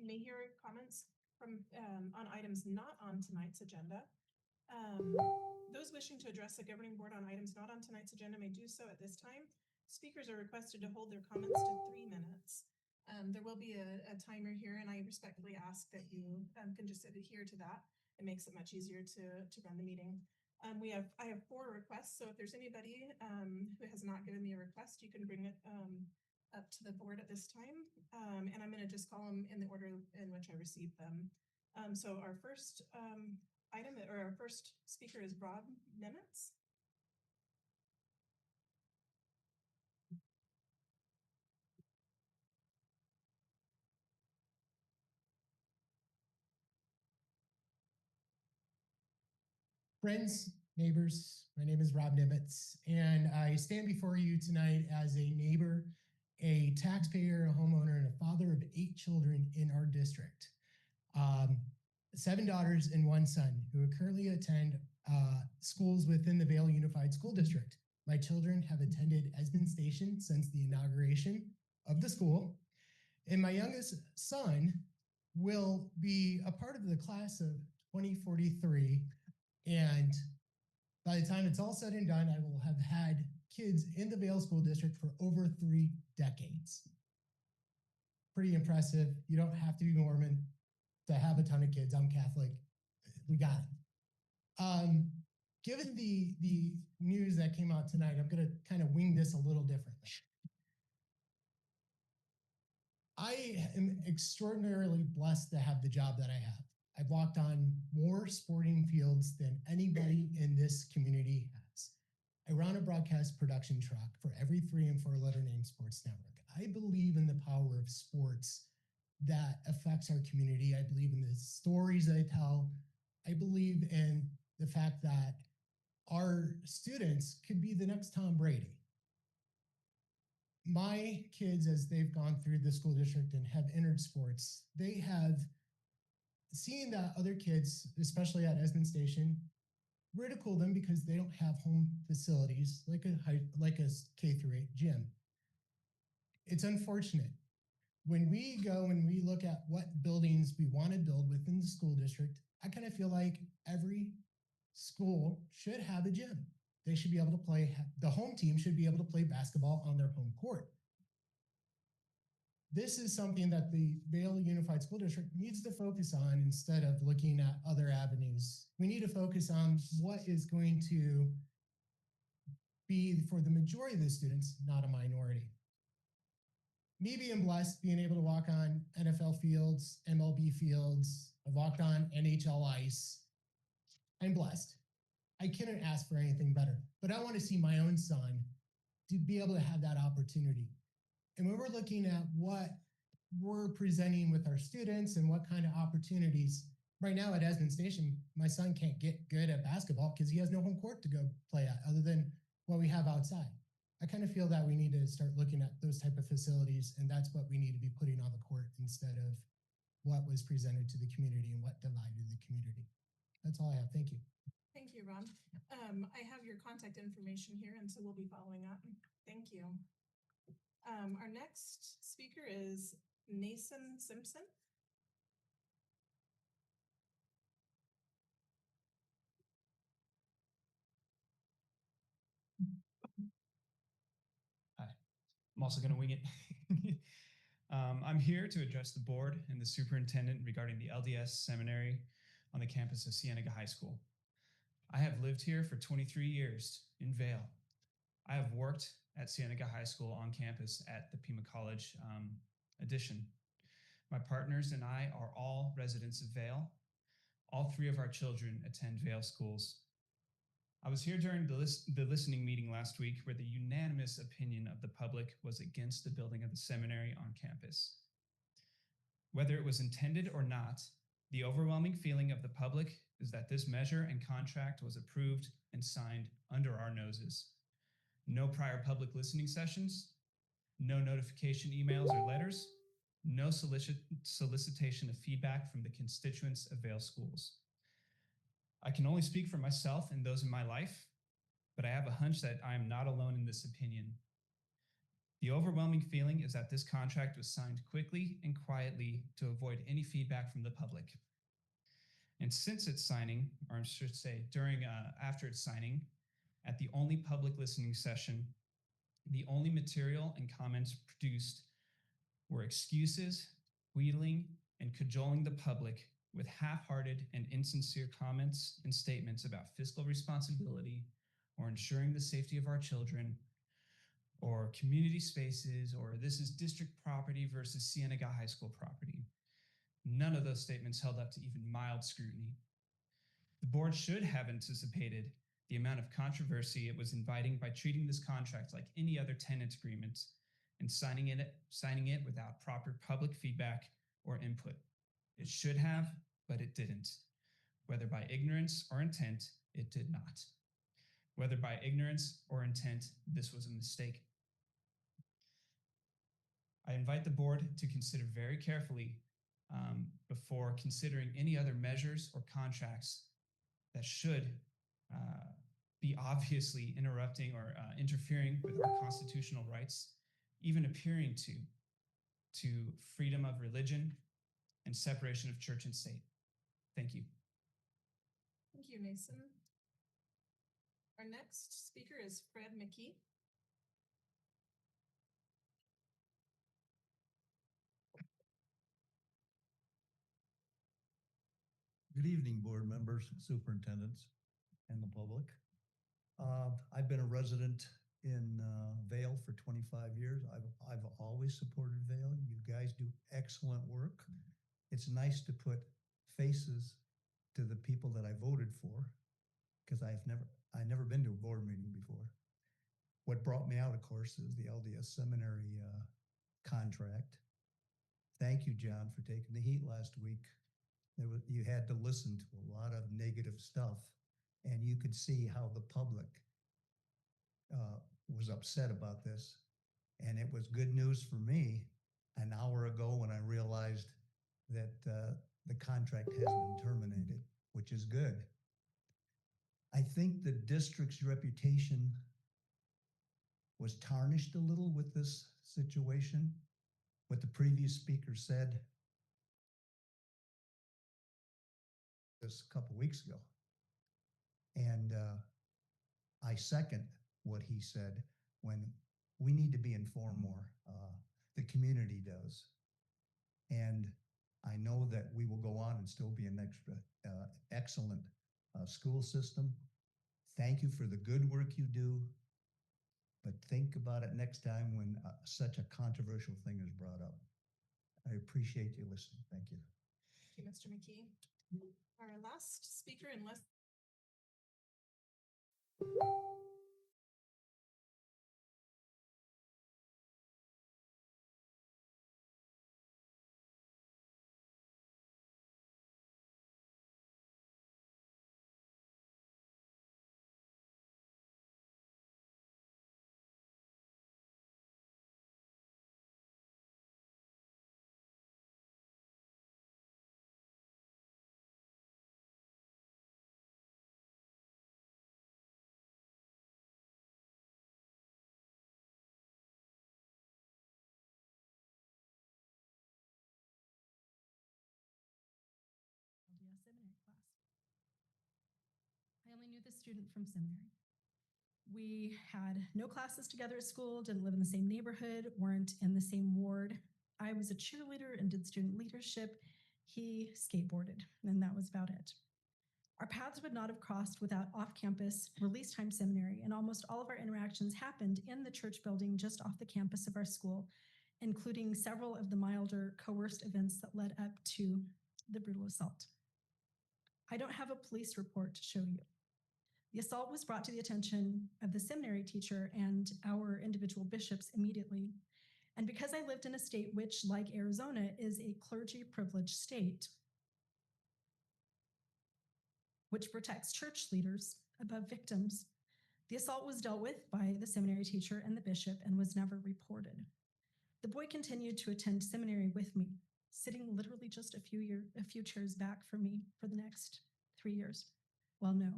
You may hear comments from on items not on tonight's agenda. Those wishing to address the governing board on items not on tonight's agenda may do so at this time. Speakers are requested to hold their comments to 3 minutes. There will be a timer here, and I respectfully ask that you can just adhere to that. It makes it much easier to run the meeting. I have 4 requests, so if there's anybody who has not given me a request, you can bring it up to the board at this time, and I'm going to just call them in the order in which I received them. So our first item, or our first speaker, is Rob Nemitz. Friends, neighbors, my name is Rob Nimitz, and I stand before you tonight as a neighbor, a taxpayer, a homeowner, and a father of 8 children in our district. 7 daughters and 1 son who currently attend schools within the Vail Unified School District. My children have attended Esmond Station since the inauguration of the school, and my youngest son will be a part of the class of 2043. And by the time it's all said and done, I will have had kids in the Vail School District for over 3 decades. Pretty impressive. You don't have to be Mormon to have a ton of kids. I'm Catholic. We got it. Given the news that came out tonight, I'm going to kind of wing this a little differently. I am extraordinarily blessed to have the job that I have. I've walked on more sporting fields than anybody in this community has. I run a broadcast production truck for every 3 and 4 letter name sports network. I believe in the power of sports that affects our community. I believe in the stories I tell. I believe in the fact that our students could be the next Tom Brady. My kids, as they've gone through the school district and have entered sports, they have seen that other kids, especially at Esmond Station, ridicule them because they don't have home facilities like a K-8 gym. It's unfortunate. When we go and we look at what buildings we want to build within the school district, I kind of feel like every school should have a gym. They should be able to play, the home team should be able to play basketball on their home court. This is something that the Vail Unified School District needs to focus on instead of looking at other avenues. We need to focus on what is going to be for the majority of the students, not a minority. Me being blessed, being able to walk on NFL fields, MLB fields, I've walked on NHL ice. I'm blessed. I couldn't ask for anything better, but I want to see my own son to be able to have that opportunity. And when we're looking at what we're presenting with our students and what kind of opportunities, right now at Esmond Station, my son can't get good at basketball because he has no home court to go play at other than what we have outside. I kind of feel that we need to start looking at those type of facilities, and that's what we need to be putting on the court instead of what was presented to the community and what divided the community. That's all I have. Thank you. Thank you, Ron. I have your contact information here, and so we'll be following up. Thank you. Our next speaker is Nason Simpson. Hi, I'm also going to wing it. I'm here to address the board and the superintendent regarding the LDS seminary on the campus of Cienega High School. I have lived here for 23 years in Vail. I have worked at Cienega High School on campus at the Pima College addition. My partners and I are all residents of Vail. All 3 of our children attend Vail schools. I was here during the listening meeting last week where the unanimous opinion of the public was against the building of the seminary on campus. Whether it was intended or not, the overwhelming feeling of the public is that this measure and contract was approved and signed under our noses. No prior public listening sessions, no notification emails or letters, no solicitation of feedback from the constituents of Vail schools. I can only speak for myself and those in my life, but I have a hunch that I am not alone in this opinion. The overwhelming feeling is that this contract was signed quickly and quietly to avoid any feedback from the public. And since its signing, or I should say after its signing, at the only public listening session, the only material and comments produced were excuses, wheedling, and cajoling the public with half-hearted and insincere comments and statements about fiscal responsibility or ensuring the safety of our children or community spaces, or this is district property versus Cienega High School property. None of those statements held up to even mild scrutiny. The board should have anticipated the amount of controversy it was inviting by treating this contract like any other tenant agreement and signing it without proper public feedback or input. It should have, but it didn't. Whether by ignorance or intent, it did not. Whether by ignorance or intent, this was a mistake. I invite the board to consider very carefully before considering any other measures or contracts that should be obviously interrupting or interfering with our constitutional rights, even appearing to freedom of religion and separation of church and state. Thank you. Thank you, Mason. Our next speaker is Fred McKee. Good evening, board members, superintendents, and the public. I've been a resident in Vail for 25 years. I've always supported Vail. You guys do excellent work. It's nice to put faces to the people that I voted for, because I've never been to a board meeting before. What brought me out, of course, is the LDS seminary contract. Thank you, John, for taking the heat last week. You had to listen to a lot of negative stuff, and you could see how the public was upset about this. And it was good news for me an hour ago when I realized that the contract has been terminated, which is good. I think the district's reputation was tarnished a little with this situation. What the previous speaker said this a couple weeks ago. And I second what he said when we need to be informed more. The community does. And I know that we will go on and still be an excellent school system. Thank you for the good work you do, but think about it next time when such a controversial thing is brought up. I appreciate you listening. Thank you. Thank you, Mr. McKee. Our last speaker, unless seminary class. I only knew the student from seminary. We had no classes together at school, didn't live in the same neighborhood, weren't in the same ward. I was a cheerleader and did student leadership. He skateboarded, and that was about it. Our paths would not have crossed without off-campus release time seminary, and almost all of our interactions happened in the church building just off the campus of our school, including several of the milder coerced events that led up to the brutal assault. I don't have a police report to show you. The assault was brought to the attention of the seminary teacher and our individual bishops immediately. And because I lived in a state which, like Arizona, is a clergy privileged state, which protects church leaders above victims, the assault was dealt with by the seminary teacher and the bishop and was never reported. The boy continued to attend seminary with me, sitting literally just a few chairs back from me for the next 3 years. Well, no,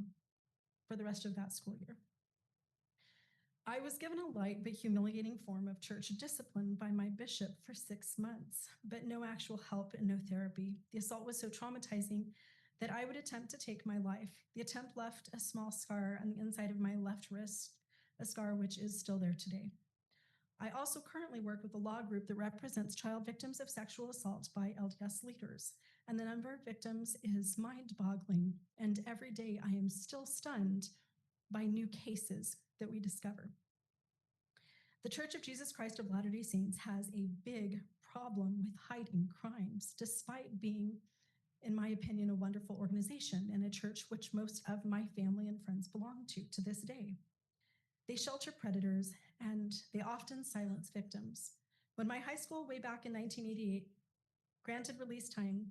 for the rest of that school year. I was given a light but humiliating form of church discipline by my bishop for 6 months, but no actual help and no therapy. The assault was so traumatizing that I would attempt to take my life. The attempt left a small scar on the inside of my left wrist, a scar which is still there today. I also currently work with a law group that represents child victims of sexual assault by LDS leaders, and the number of victims is mind-boggling, and every day I am still stunned by new cases that we discover. The Church of Jesus Christ of Latter-day Saints has a big problem with hiding crimes, despite being, in my opinion, a wonderful organization and a church which most of my family and friends belong to this day. They shelter predators and they often silence victims. When my high school way back in 1988 granted release time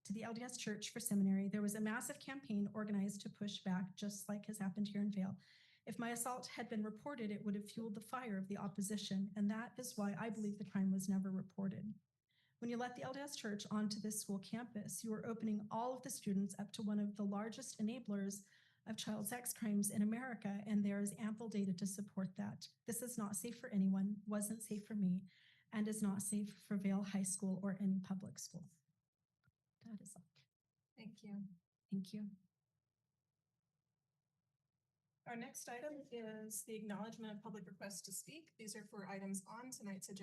to the LDS Church for seminary, there was a massive campaign organized to push back, just like has happened here in Vail. If my assault had been reported, it would have fueled the fire of the opposition, and that is why I believe the crime was never reported. When you let the LDS Church onto this school campus, you are opening all of the students up to one of the largest enablers of child sex crimes in America, and there is ample data to support that. This is not safe for anyone, wasn't safe for me, and is not safe for Vail High School or any public school. That is all. Thank you. Thank you. Our next item is the acknowledgement of public requests to speak. These are for items on tonight's agenda.